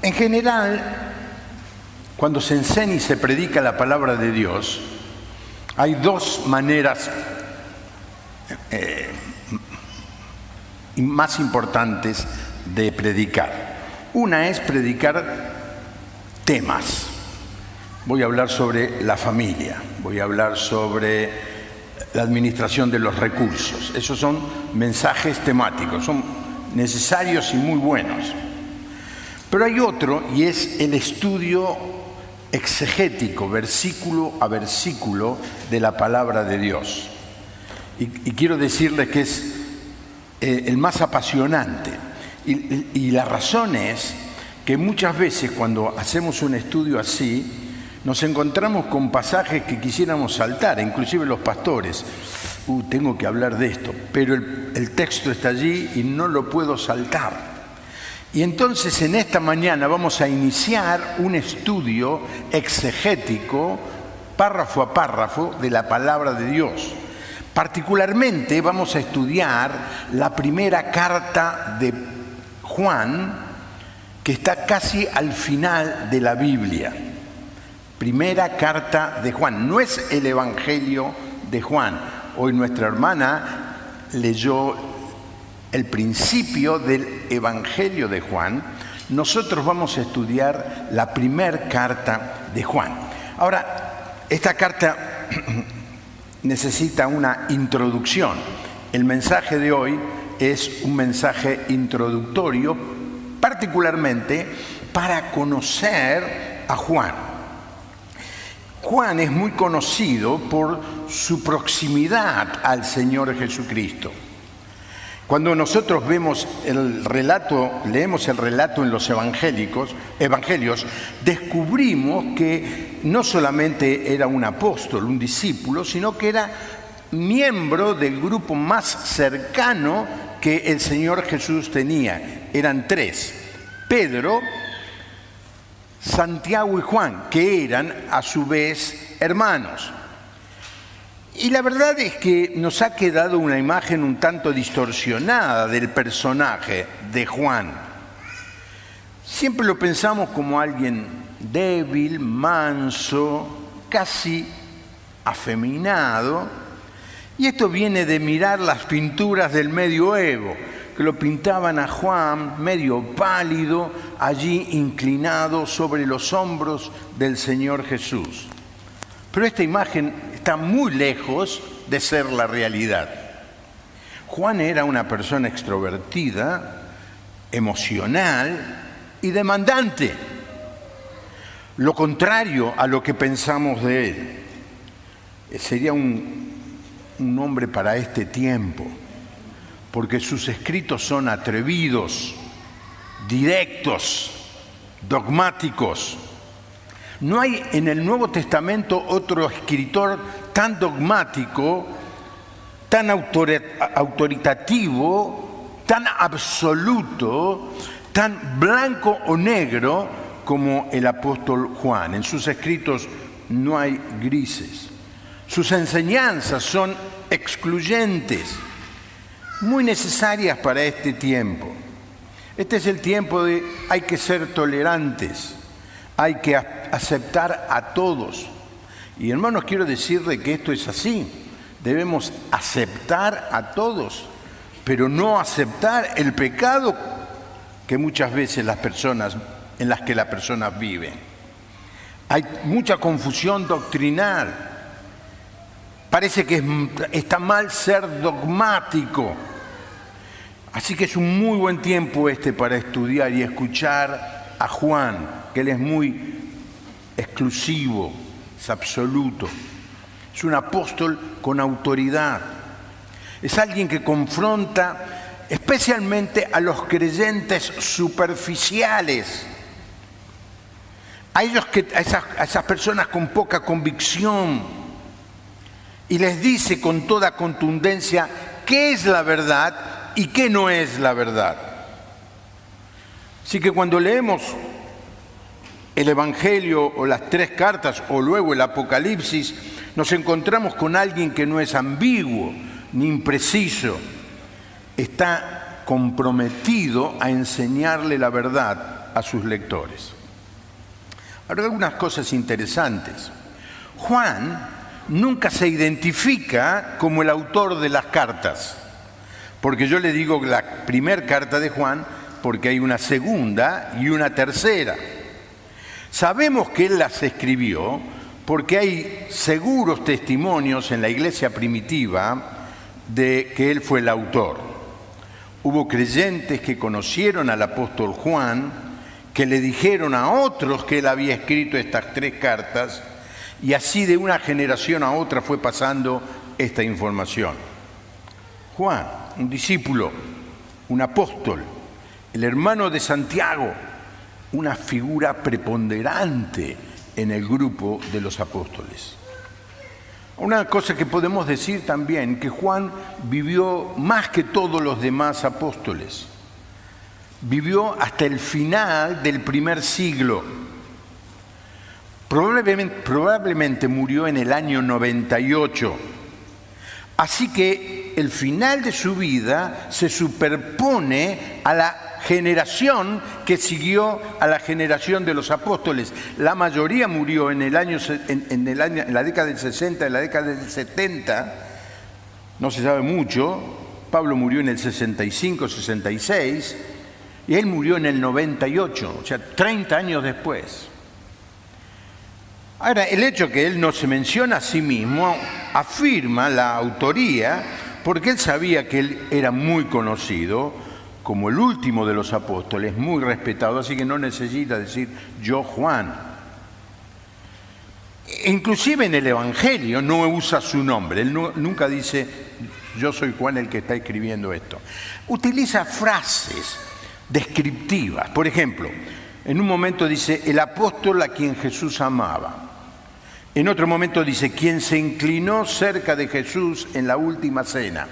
En general, cuando se enseña y se predica la palabra de Dios, hay dos maneras más importantes de predicar. Una es predicar temas. Voy a hablar sobre la familia, voy a hablar sobre la administración de los recursos. Esos son mensajes temáticos, son necesarios y muy buenos. Pero hay otro, y es el estudio exegético, versículo a versículo, de la palabra de Dios. Y quiero decirles que es el más apasionante. Y la razón es que muchas veces cuando hacemos un estudio así, nos encontramos con pasajes que quisiéramos saltar, inclusive los pastores. Tengo que hablar de esto, pero el texto está allí y no lo puedo saltar. Y entonces en esta mañana vamos a iniciar un estudio exegético, párrafo a párrafo, de la palabra de Dios. Particularmente vamos a estudiar la primera carta de Juan, que está casi al final de la Biblia. Primera carta de Juan, no es el Evangelio de Juan. Hoy nuestra hermana leyó el principio del Evangelio de Juan. Nosotros vamos a estudiar la primera carta de Juan. Ahora, esta carta necesita una introducción. El mensaje de hoy es un mensaje introductorio, particularmente para conocer a Juan. Juan es muy conocido por su proximidad al Señor Jesucristo. Cuando nosotros vemos el relato, leemos el relato en los evangelios, descubrimos que no solamente era un apóstol, un discípulo, sino que era miembro del grupo más cercano que el Señor Jesús tenía. Eran tres: Pedro, Santiago y Juan, que eran a su vez hermanos. Y la verdad es que nos ha quedado una imagen un tanto distorsionada del personaje de Juan. Siempre lo pensamos como alguien débil, manso, casi afeminado. Y esto viene de mirar las pinturas del medioevo, que lo pintaban a Juan medio pálido, allí inclinado sobre los hombros del Señor Jesús. Pero esta imagen está muy lejos de ser la realidad. Juan era una persona extrovertida, emocional y demandante. Lo contrario a lo que pensamos de él. Sería un hombre para este tiempo, porque sus escritos son atrevidos, directos, dogmáticos. No hay en el Nuevo Testamento otro escritor tan dogmático, tan autoritativo, tan absoluto, tan blanco o negro como el apóstol Juan. En sus escritos no hay grises. Sus enseñanzas son excluyentes, muy necesarias para este tiempo. Este es el tiempo de hay que ser tolerantes, hay que aceptar a todos. Y hermanos, quiero decirle que esto es así. Debemos aceptar a todos, pero no aceptar el pecado que muchas veces en las que las personas viven. Hay mucha confusión doctrinal. Parece que está mal ser dogmático. Así que es un muy buen tiempo para estudiar y escuchar a Juan, que él es muy exclusivo, es absoluto. Es un apóstol con autoridad. Es alguien que confronta especialmente a los creyentes superficiales, a esas personas con poca convicción, y les dice con toda contundencia qué es la verdad y qué no es la verdad. Así que cuando leemos el Evangelio o las tres cartas o luego el Apocalipsis, nos encontramos con alguien que no es ambiguo ni impreciso. Está comprometido a enseñarle la verdad a sus lectores. Ahora, algunas cosas interesantes. Juan nunca se identifica como el autor de las cartas, porque yo le digo la primera carta de Juan porque hay una segunda y una tercera. Sabemos que él las escribió porque hay seguros testimonios en la iglesia primitiva de que él fue el autor. Hubo creyentes que conocieron al apóstol Juan, que le dijeron a otros que él había escrito estas 3 cartas, y así de una generación a otra fue pasando esta información. Juan, un discípulo, un apóstol, el hermano de Santiago, una figura preponderante en el grupo de los apóstoles. Una cosa que podemos decir también, que Juan vivió más que todos los demás apóstoles. Vivió hasta el final del primer siglo. Probablemente murió en el año 98. Así que el final de su vida se superpone a la generación que siguió a la generación de los apóstoles. La mayoría murió en la década del 60, en la década del 70. No se sabe mucho. Pablo murió en el 65, 66, y él murió en el 98, o sea, 30 años después. Ahora, el hecho que él no se menciona a sí mismo afirma la autoría, porque él sabía que él era muy conocido como el último de los apóstoles, muy respetado, así que no necesita decir yo Juan. Inclusive en el Evangelio no usa su nombre, él nunca dice yo soy Juan el que está escribiendo esto. Utiliza frases descriptivas. Por ejemplo, en un momento dice el apóstol a quien Jesús amaba. En otro momento dice quien se inclinó cerca de Jesús en la última cena.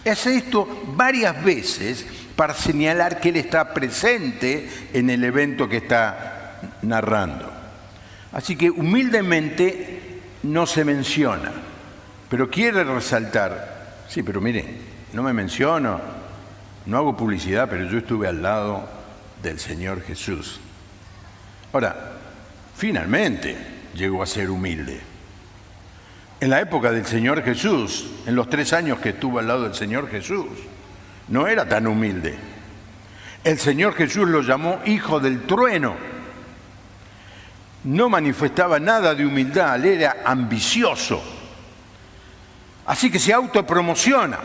Hace esto varias veces para señalar que él está presente en el evento que está narrando. Así que humildemente no se menciona, pero quiere resaltar, sí, pero miren, no me menciono, no hago publicidad, pero yo estuve al lado del Señor Jesús. Ahora, finalmente llegó a ser humilde. En la época del Señor Jesús, en los 3 años que estuvo al lado del Señor Jesús, no era tan humilde. El Señor Jesús lo llamó hijo del trueno. No manifestaba nada de humildad, él era ambicioso. Así que se autopromociona.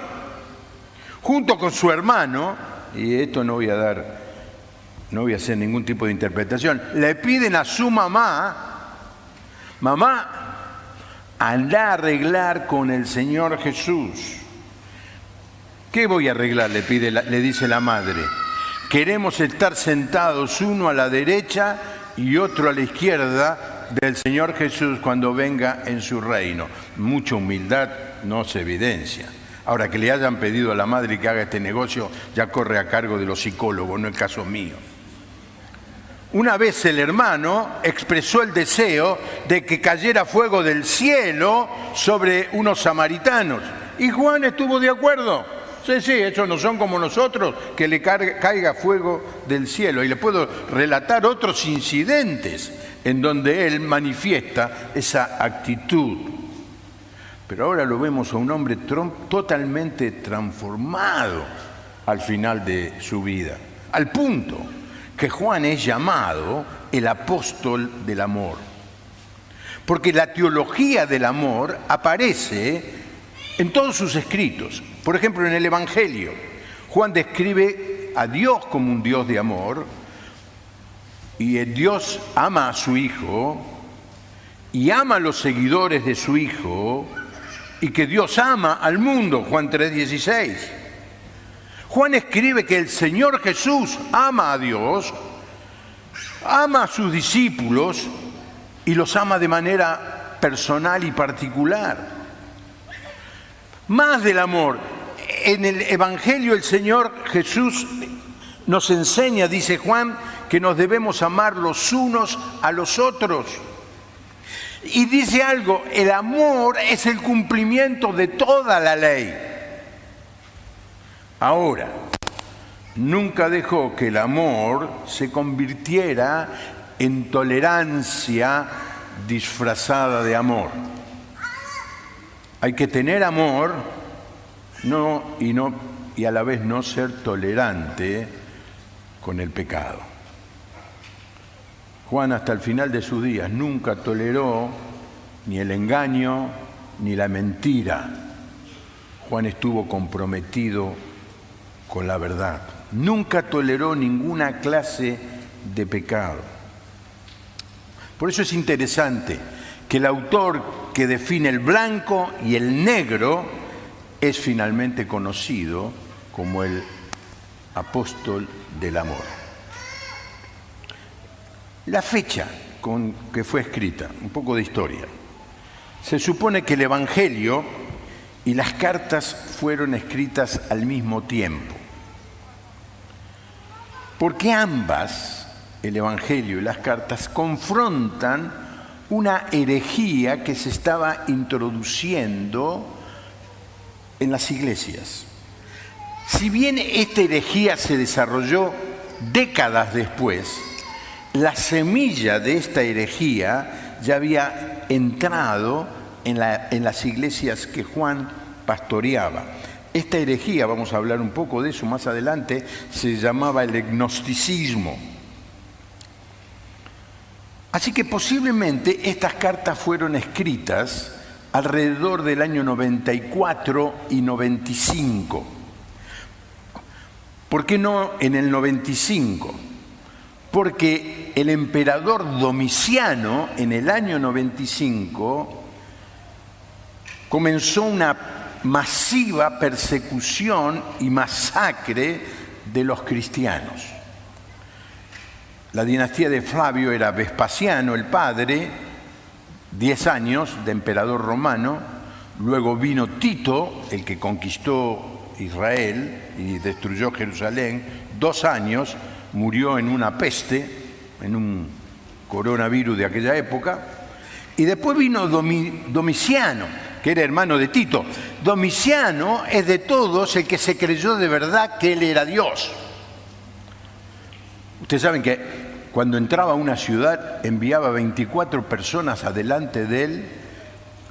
Junto con su hermano, y esto no voy a hacer ningún tipo de interpretación, le piden a su mamá, anda a arreglar con el Señor Jesús. ¿Qué voy a arreglar? Le dice la madre. Queremos estar sentados uno a la derecha y otro a la izquierda del Señor Jesús cuando venga en su reino. Mucha humildad no se evidencia. Ahora, que le hayan pedido a la madre que haga este negocio ya corre a cargo de los psicólogos, no es caso mío. Una vez el hermano expresó el deseo de que cayera fuego del cielo sobre unos samaritanos. Y Juan estuvo de acuerdo. Sí, ellos no son como nosotros, que le caiga fuego del cielo. Y le puedo relatar otros incidentes en donde él manifiesta esa actitud. Pero ahora lo vemos a un hombre totalmente transformado al final de su vida. Al punto que Juan es llamado el apóstol del amor. Porque la teología del amor aparece en todos sus escritos. Por ejemplo, en el Evangelio, Juan describe a Dios como un Dios de amor, y Dios ama a su Hijo, y ama a los seguidores de su Hijo, y que Dios ama al mundo, Juan 3:16. Juan escribe que el Señor Jesús ama a Dios, ama a sus discípulos y los ama de manera personal y particular. Más del amor, en el Evangelio el Señor Jesús nos enseña, dice Juan, que nos debemos amar los unos a los otros. Y dice algo, el amor es el cumplimiento de toda la ley. Ahora, nunca dejó que el amor se convirtiera en tolerancia disfrazada de amor. Hay que tener amor y a la vez no ser tolerante con el pecado. Juan hasta el final de sus días nunca toleró ni el engaño ni la mentira. Juan estuvo comprometido con la verdad. Nunca toleró ninguna clase de pecado. Por eso es interesante que el autor que define el blanco y el negro es finalmente conocido como el apóstol del amor. La fecha con que fue escrita, un poco de historia. Se supone que el Evangelio y las cartas fueron escritas al mismo tiempo. Porque ambas, el Evangelio y las cartas, confrontan una herejía que se estaba introduciendo en las iglesias. Si bien esta herejía se desarrolló décadas después, la semilla de esta herejía ya había entrado en las iglesias que Juan pastoreaba. Esta herejía, vamos a hablar un poco de eso más adelante, se llamaba el gnosticismo. Así que posiblemente estas cartas fueron escritas alrededor del año 94 y 95. ¿Por qué no en el 95? Porque el emperador Domiciano en el año 95 comenzó una masiva persecución y masacre de los cristianos. La dinastía de Flavio era Vespasiano, el padre, 10 años de emperador romano. Luego vino Tito, el que conquistó Israel y destruyó Jerusalén, 2 años, murió en una peste, en un coronavirus de aquella época. Y después vino Domiciano, que era hermano de Tito. Domiciano es de todos el que se creyó de verdad que él era Dios. Ustedes saben que cuando entraba a una ciudad enviaba 24 personas adelante de él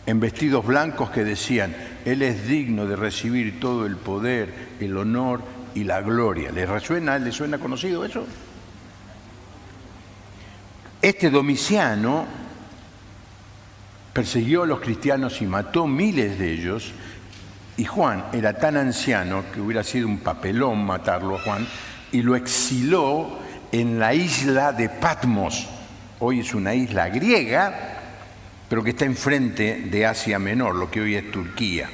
en vestidos blancos que decían: Él es digno de recibir todo el poder, el honor y la gloria. ¿Les suena conocido eso? Este Domiciano persiguió a los cristianos y mató miles de ellos, y Juan era tan anciano que hubiera sido un papelón matarlo a Juan, y lo exiló en la isla de Patmos. Hoy es una isla griega, pero que está enfrente de Asia Menor, lo que hoy es Turquía.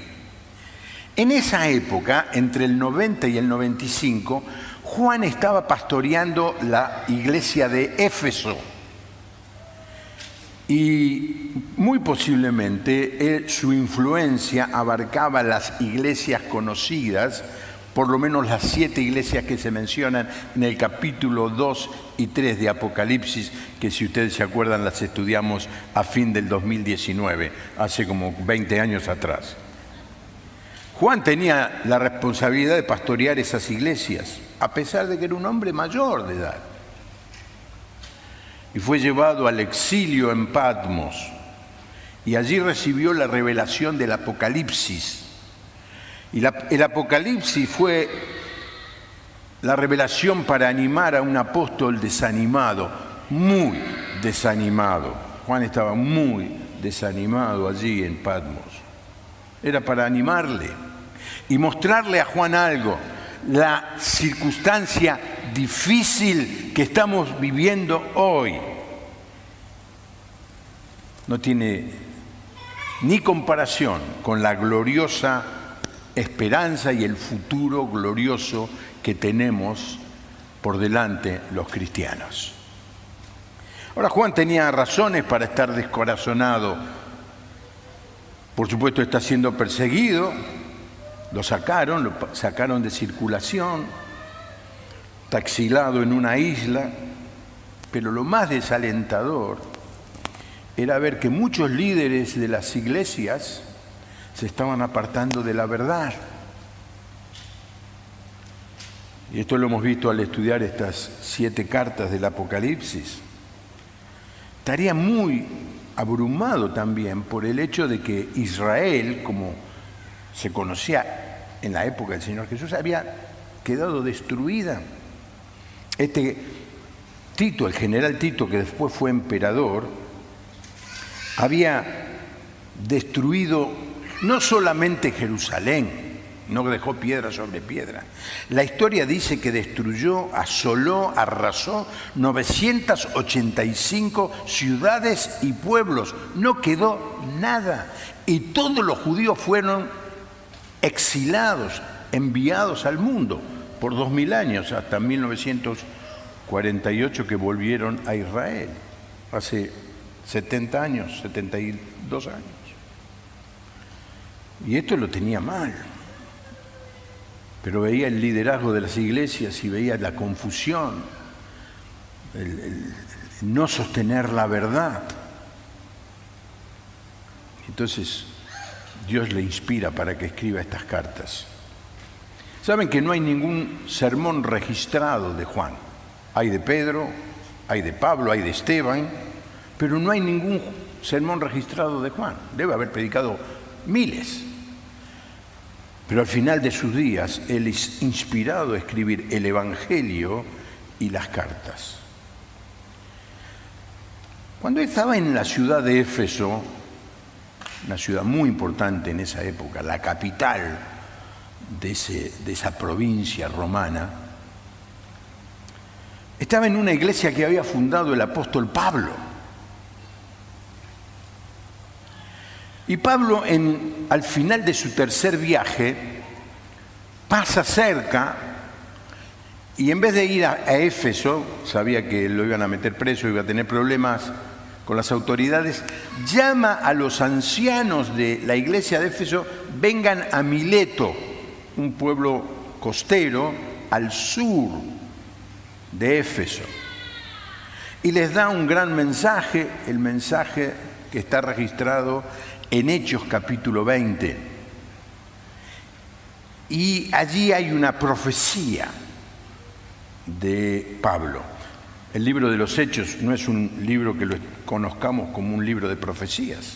En esa época, entre el 90 y el 95, Juan estaba pastoreando la iglesia de Éfeso. Y muy posiblemente su influencia abarcaba las iglesias conocidas, por lo menos las 7 iglesias que se mencionan en el capítulo 2 y 3 de Apocalipsis, que si ustedes se acuerdan las estudiamos a fin del 2019, hace como 20 años atrás. Juan tenía la responsabilidad de pastorear esas iglesias, a pesar de que era un hombre mayor de edad. Y fue llevado al exilio en Patmos, y allí recibió la revelación del Apocalipsis. Y el Apocalipsis fue la revelación para animar a un apóstol desanimado, muy desanimado. Juan estaba muy desanimado allí en Patmos. Era para animarle y mostrarle a Juan algo: la circunstancia difícil que estamos viviendo hoy no tiene ni comparación con la gloriosa esperanza y el futuro glorioso que tenemos por delante los cristianos. Ahora, Juan tenía razones para estar descorazonado. Por supuesto, está siendo perseguido. Lo sacaron de circulación, está exilado en una isla, pero lo más desalentador era ver que muchos líderes de las iglesias se estaban apartando de la verdad. y esto lo hemos visto al estudiar estas 7 cartas del Apocalipsis, estaría muy abrumado también por el hecho de que Israel, como se conocía en la época del Señor Jesús, había quedado destruida. Tito, el general Tito, que después fue emperador, había destruido no solamente Jerusalén, no dejó piedra sobre piedra. La historia dice que destruyó, asoló, arrasó 985 ciudades y pueblos. No quedó nada. Y todos los judíos fueron exilados, enviados al mundo por 2000 años, hasta 1948 que volvieron a Israel. Hace 70 años, 72 años. Y esto lo tenía mal. Pero veía el liderazgo de las iglesias y veía la confusión, el no sostener la verdad. Entonces, Dios le inspira para que escriba estas cartas. Saben que no hay ningún sermón registrado de Juan. Hay de Pedro, hay de Pablo, hay de Esteban, pero no hay ningún sermón registrado de Juan. Debe haber predicado miles. Pero al final de sus días, él es inspirado a escribir el Evangelio y las cartas. Cuando estaba en la ciudad de Éfeso, una ciudad muy importante en esa época, la capital de esa provincia romana, estaba en una iglesia que había fundado el apóstol Pablo. Y Pablo, al final de su tercer viaje, pasa cerca y en vez de ir a Éfeso, sabía que lo iban a meter preso, iba a tener problemas con las autoridades, llama a los ancianos de la iglesia de Éfeso, vengan a Mileto, un pueblo costero al sur de Éfeso. Y les da un gran mensaje, el mensaje que está registrado en Hechos capítulo 20. Y allí hay una profecía de Pablo. El libro de los Hechos no es un libro que lo conozcamos como un libro de profecías,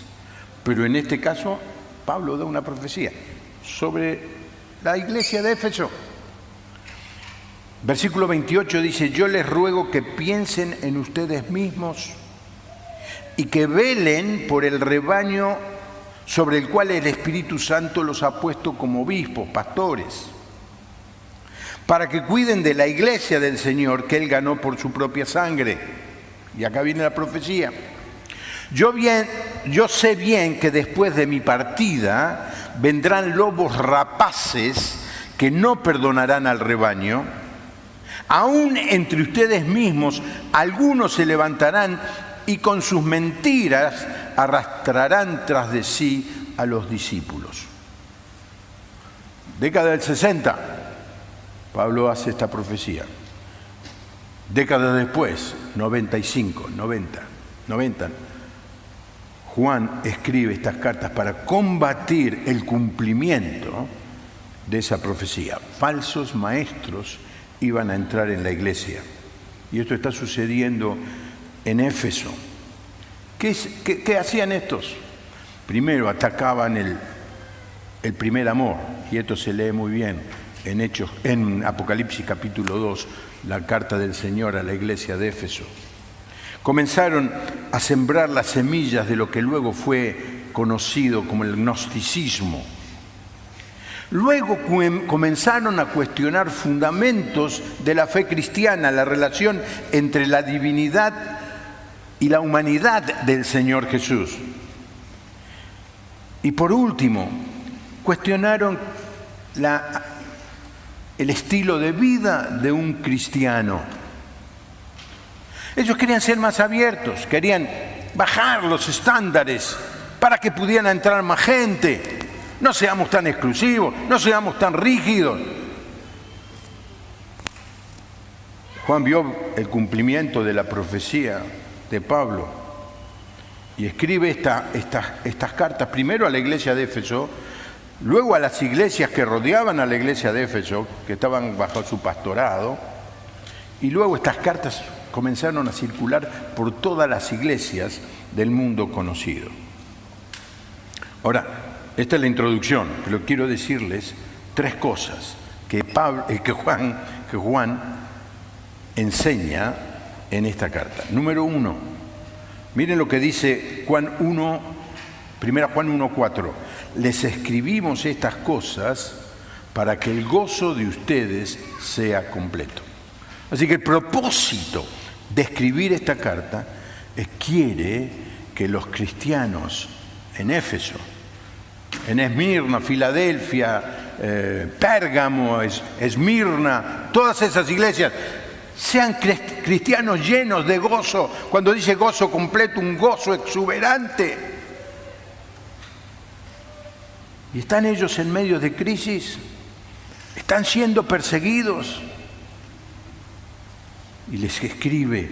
pero en este caso Pablo da una profecía sobre la iglesia de Éfeso. Versículo 28 dice: yo les ruego que piensen en ustedes mismos y que velen por el rebaño sobre el cual el Espíritu Santo los ha puesto como obispos, pastores, para que cuiden de la iglesia del Señor que Él ganó por su propia sangre. Y acá viene la profecía. Yo sé bien que después de mi partida vendrán lobos rapaces que no perdonarán al rebaño. Aún entre ustedes mismos algunos se levantarán y con sus mentiras arrastrarán tras de sí a los discípulos. Década del 60, Pablo hace esta profecía. Décadas después, 95, 90, Juan escribe estas cartas para combatir el cumplimiento de esa profecía. Falsos maestros iban a entrar en la iglesia. Y esto está sucediendo en Éfeso. ¿Qué hacían estos? Primero atacaban el primer amor, y esto se lee muy bien en Apocalipsis capítulo 2, la carta del Señor a la iglesia de Éfeso. Comenzaron a sembrar las semillas de lo que luego fue conocido como el gnosticismo. Luego comenzaron a cuestionar fundamentos de la fe cristiana, la relación entre la divinidad y la humanidad del Señor Jesús. Y por último, cuestionaron el estilo de vida de un cristiano. Ellos querían ser más abiertos, querían bajar los estándares para que pudiera entrar más gente. No seamos tan exclusivos, no seamos tan rígidos. Juan vio el cumplimiento de la profecía de Pablo y escribe estas cartas primero a la iglesia de Éfeso, luego a las iglesias que rodeaban a la iglesia de Éfeso, que estaban bajo su pastorado, y luego estas cartas comenzaron a circular por todas las iglesias del mundo conocido. Ahora, esta es la introducción, pero quiero decirles tres cosas que Juan enseña en esta carta. Número uno, miren lo que dice Juan 1, 1 Juan 1:4. Les escribimos estas cosas para que el gozo de ustedes sea completo. Así que el propósito de escribir esta carta quiere que los cristianos en Éfeso, en Esmirna, Filadelfia, Pérgamo, Esmirna, todas esas iglesias, sean cristianos llenos de gozo. Cuando dice gozo completo, un gozo exuberante. ¿Y están ellos en medio de crisis? ¿Están siendo perseguidos? Y les escribe: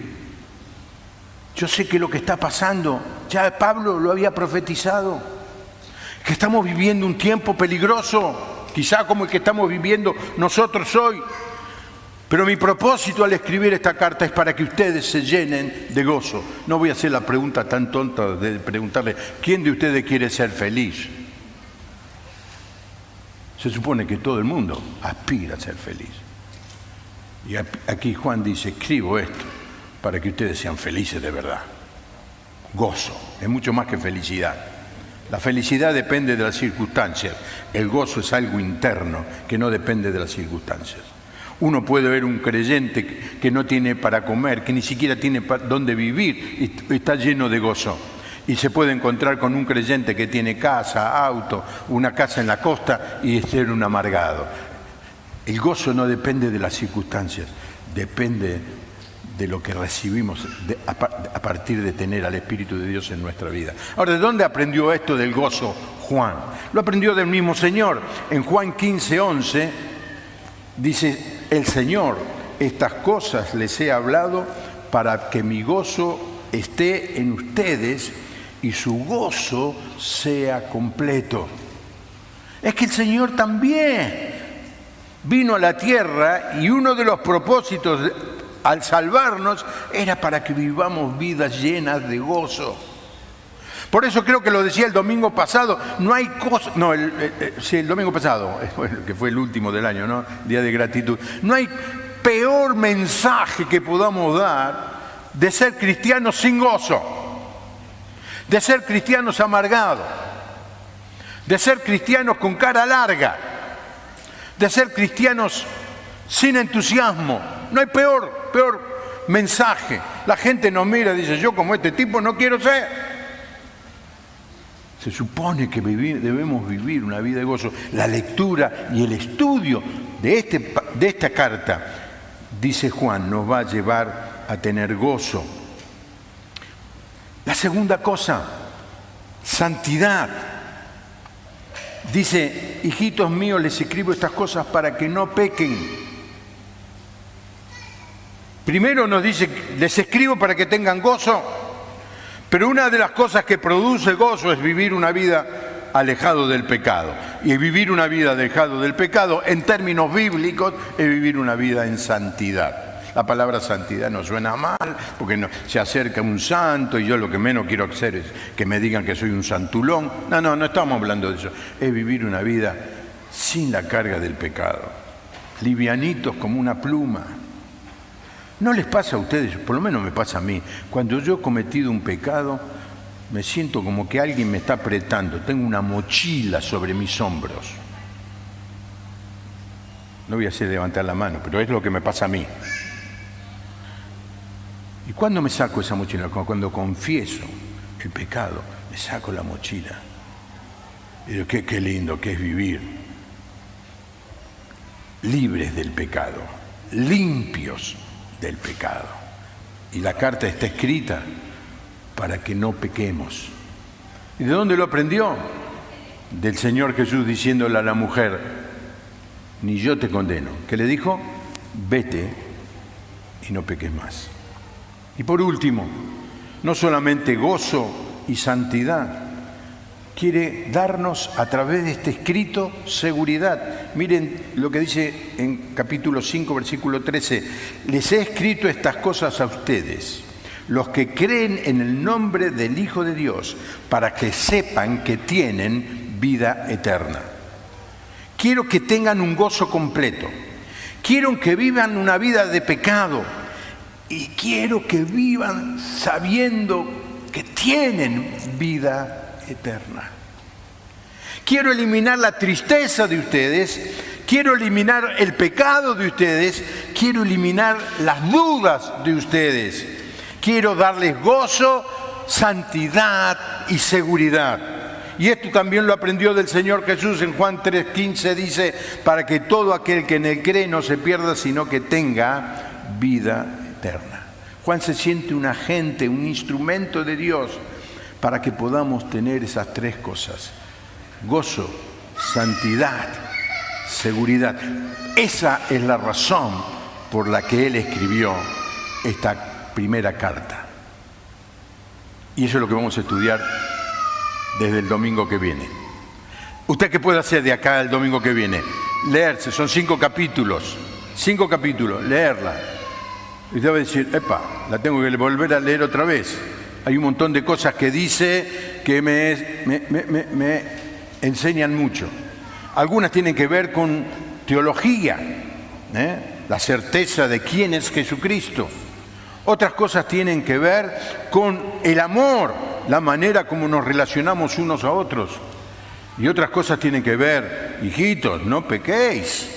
yo sé que lo que está pasando, ya Pablo lo había profetizado, que estamos viviendo un tiempo peligroso, quizá como el que estamos viviendo nosotros hoy. Pero mi propósito al escribir esta carta es para que ustedes se llenen de gozo. No voy a hacer la pregunta tan tonta de preguntarle, ¿quién de ustedes quiere ser feliz? Se supone que todo el mundo aspira a ser feliz. Y aquí Juan dice, escribo esto para que ustedes sean felices de verdad. Gozo, es mucho más que felicidad. La felicidad depende de las circunstancias. El gozo es algo interno que no depende de las circunstancias. Uno puede ver un creyente que no tiene para comer, que ni siquiera tiene dónde vivir y está lleno de gozo. Y se puede encontrar con un creyente que tiene casa, auto, una casa en la costa y ser un amargado. El gozo no depende de las circunstancias, depende de lo que recibimos a partir de tener al Espíritu de Dios en nuestra vida. Ahora, ¿de dónde aprendió esto del gozo Juan? Lo aprendió del mismo Señor. En Juan 15:11 dice, el Señor, estas cosas les he hablado para que mi gozo esté en ustedes y su gozo sea completo. Es que el Señor también vino a la tierra y uno de los propósitos al salvarnos era para que vivamos vidas llenas de gozo. Por eso creo que lo decía el domingo pasado, no hay cosa, no, el domingo pasado, que fue el último del año, ¿no? Día de gratitud. No hay peor mensaje que podamos dar de ser cristianos sin gozo, de ser cristianos amargados, de ser cristianos con cara larga, de ser cristianos sin entusiasmo. No hay peor mensaje. La gente nos mira y dice, yo como este tipo no quiero ser. Se supone que debemos vivir una vida de gozo. La lectura y el estudio de esta carta, dice Juan, nos va a llevar a tener gozo. La segunda cosa, santidad. Dice, hijitos míos, les escribo estas cosas para que no pequen. Primero nos dice, les escribo para que tengan gozo, pero una de las cosas que produce gozo es vivir una vida alejado del pecado. Y vivir una vida alejado del pecado, en términos bíblicos, es vivir una vida en santidad. La palabra santidad nos suena mal, porque se acerca un santo y yo lo que menos quiero hacer es que me digan que soy un santulón. No estamos hablando de eso. Es vivir una vida sin la carga del pecado, livianitos como una pluma. ¿No les pasa a ustedes? Por lo menos me pasa a mí. Cuando yo he cometido un pecado, me siento como que alguien me está apretando. Tengo una mochila sobre mis hombros. No voy a hacer levantar la mano, pero es lo que me pasa a mí. ¿Y cuándo me saco esa mochila? Cuando confieso el pecado, me saco la mochila. Y digo, qué lindo que es vivir libres del pecado, limpios del pecado. Y la carta está escrita para que no pequemos. ¿Y de dónde lo aprendió? Del Señor Jesús diciéndole a la mujer, ni yo te condeno. ¿Qué le dijo? Vete y no peques más. Y por último, no solamente gozo y santidad, quiere darnos a través de este escrito seguridad. Miren lo que dice en capítulo 5, versículo 13. Les he escrito estas cosas a ustedes, los que creen en el nombre del Hijo de Dios, para que sepan que tienen vida eterna. Quiero que tengan un gozo completo. Quiero que vivan una vida de pecado. Y quiero que vivan sabiendo que tienen vida eterna. Quiero eliminar la tristeza de ustedes. Quiero eliminar el pecado de ustedes. Quiero eliminar las dudas de ustedes. Quiero darles gozo, santidad y seguridad. Y esto también lo aprendió del Señor Jesús en Juan 3:15, dice, para que todo aquel que en él cree no se pierda, sino que tenga vida eterna. Juan se siente un agente, un instrumento de Dios para que podamos tener esas tres cosas: gozo, santidad, seguridad. Esa es la razón por la que él escribió esta primera carta. Y eso es lo que vamos a estudiar desde el domingo que viene. ¿Usted qué puede hacer de acá el domingo que viene? Leerse, son 5 capítulos, leerla. Y usted va a decir, epa, la tengo que volver a leer otra vez. Hay un montón de cosas que dice que me enseñan mucho. Algunas tienen que ver con teología, la certeza de quién es Jesucristo. Otras cosas tienen que ver con el amor, la manera como nos relacionamos unos a otros. Y otras cosas tienen que ver, hijitos, no pequéis,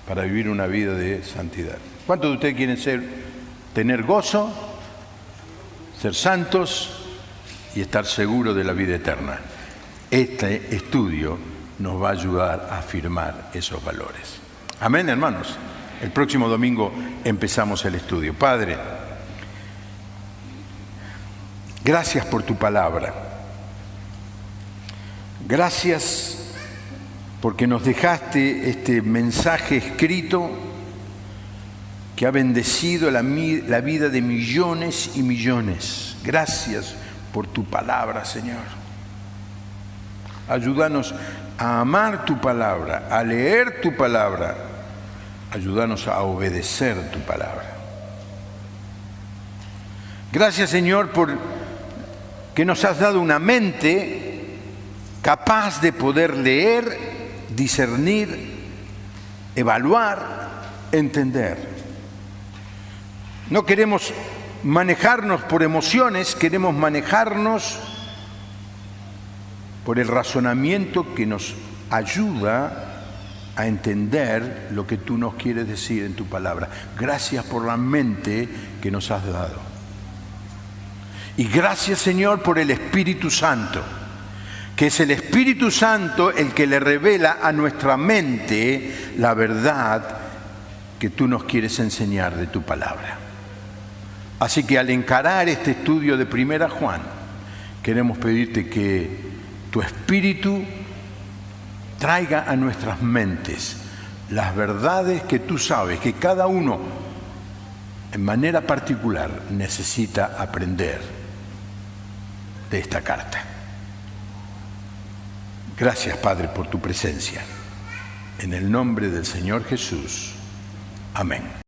para vivir una vida de santidad. ¿Cuántos de ustedes quieren tener gozo, ser santos y estar seguros de la vida eterna? Este estudio nos va a ayudar a afirmar esos valores. Amén, hermanos. El próximo domingo empezamos el estudio. Padre, gracias por tu palabra. Gracias porque nos dejaste este mensaje escrito que ha bendecido la vida de millones y millones. Gracias por tu palabra, Señor. Ayúdanos a amar tu palabra, a leer tu palabra. Ayúdanos a obedecer tu palabra. Gracias, Señor, por que nos has dado una mente capaz de poder leer, discernir, evaluar, entender. No queremos manejarnos por emociones, queremos manejarnos por el razonamiento que nos ayuda a entender lo que tú nos quieres decir en tu palabra. Gracias por la mente que nos has dado. Y gracias, Señor, por el Espíritu Santo, que es el Espíritu Santo el que le revela a nuestra mente la verdad que tú nos quieres enseñar de tu palabra. Así que al encarar este estudio de 1 Juan, queremos pedirte que tu Espíritu traiga a nuestras mentes las verdades que tú sabes que cada uno en manera particular necesita aprender de esta carta. Gracias, Padre, por tu presencia. En el nombre del Señor Jesús. Amén.